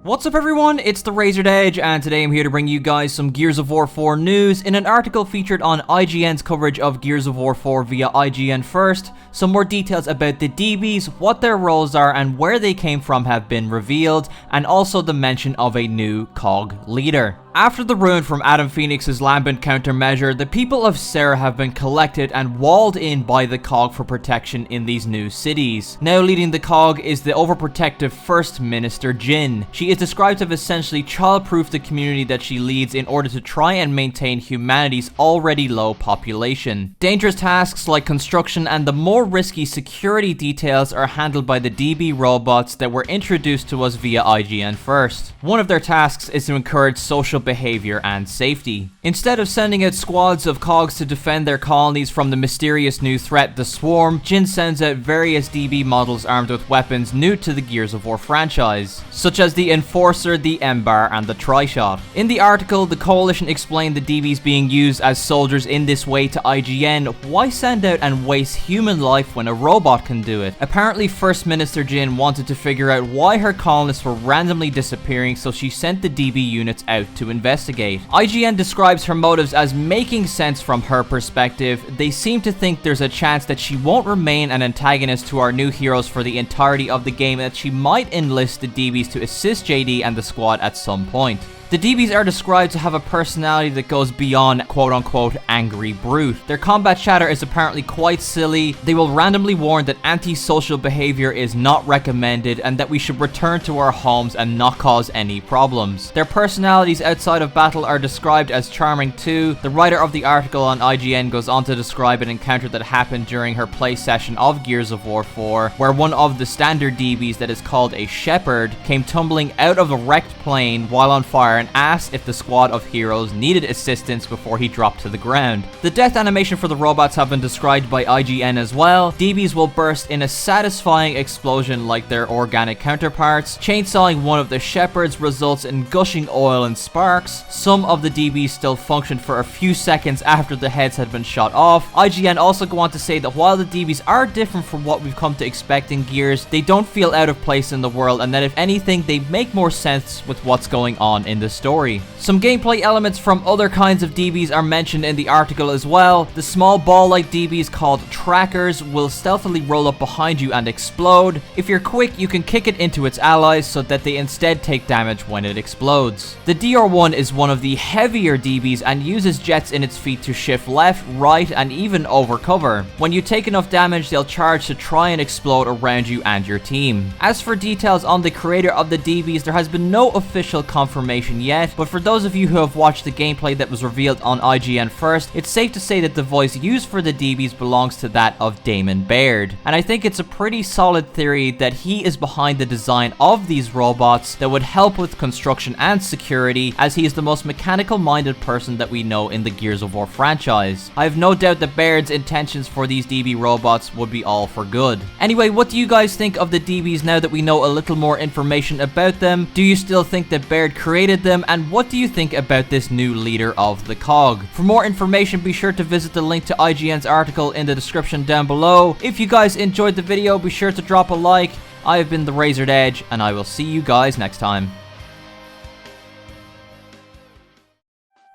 What's up everyone, it's TheRazoredEdge, and today I'm here to bring you guys some Gears of War 4 news in an article featured on IGN's coverage of Gears of War 4 via IGN First. Some more details about the DeeBees, what their roles are and where they came from have been revealed, and also the mention of a new COG leader. After the ruin from Adam Phoenix's lambent countermeasure, the people of Serra have been collected and walled in by the COG for protection in these new cities. Now leading the COG is the overprotective First Minister Jin. She is described to have essentially child-proofed the community that she leads in order to try and maintain humanity's already low population. Dangerous tasks like construction and the more risky security details are handled by the DeeBee robots that were introduced to us via IGN First. One of their tasks is to encourage social behavior and safety. Instead of sending out squads of COGs to defend their colonies from the mysterious new threat, the Swarm, Jin sends out various DeeBee models armed with weapons new to the Gears of War franchise, such as the Enforcer, the M-Bar, and the Tri-Shot. In the article, the Coalition explained the DeeBees being used as soldiers in this way to IGN. Why send out and waste human life when a robot can do it? Apparently, First Minister Jin wanted to figure out why her colonists were randomly disappearing, so she sent the DeeBee units out to investigate. IGN describes her motives as making sense from her perspective. They seem to think there's a chance that she won't remain an antagonist to our new heroes for the entirety of the game, and that she might enlist the DeeBees to assist JD and the squad at some point. The DeeBees are described to have a personality that goes beyond quote-unquote angry brute. Their combat chatter is apparently quite silly. They will randomly warn that antisocial behavior is not recommended and that we should return to our homes and not cause any problems. Their personalities outside of battle are described as charming too. The writer of the article on IGN goes on to describe an encounter that happened during her play session of Gears of War 4, where one of the standard DeeBees that is called a Shepherd came tumbling out of a wrecked plane while on fire and asked if the squad of heroes needed assistance before he dropped to the ground. The death animation for the robots have been described by IGN as well. DeeBees will burst in a satisfying explosion like their organic counterparts. Chainsawing one of the Shepherds results in gushing oil and sparks. Some of the DeeBees still functioned for a few seconds after the heads had been shot off. IGN also go on to say that while the DeeBees are different from what we've come to expect in Gears, they don't feel out of place in the world, and that if anything, they make more sense with what's going on in the story. Some gameplay elements from other kinds of DeeBees are mentioned in the article as well. The small ball-like DeeBees called Trackers will stealthily roll up behind you and explode. If you're quick, you can kick it into its allies so that they instead take damage when it explodes. The DR-1 is one of the heavier DeeBees and uses jets in its feet to shift left, right, and even over cover. When you take enough damage, they'll charge to try and explode around you and your team. As for details on the creator of the DeeBees, there has been no official confirmation yet, but for those of you who have watched the gameplay that was revealed on IGN First, it's safe to say that the voice used for the DeeBees belongs to that of Damon Baird. And I think it's a pretty solid theory that he is behind the design of these robots that would help with construction and security, as he is the most mechanical-minded person that we know in the Gears of War franchise. I have no doubt that Baird's intentions for these DeeBee robots would be all for good. Anyway, what do you guys think of the DeeBees now that we know a little more information about them? Do you still think that Baird created them? And what do you think about this new leader of the COG? For more information, be sure to visit the link to IGN's article in the description down below. If you guys enjoyed the video, be sure to drop a like. I have been TheRazoredEdge, and I will see you guys next time.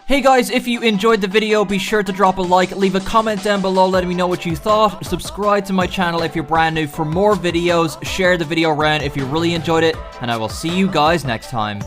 Hey guys, if you enjoyed the video, be sure to drop a like, leave a comment down below letting me know what you thought, subscribe to my channel if you're brand new for more videos, share the video around if you really enjoyed it, and I will see you guys next time.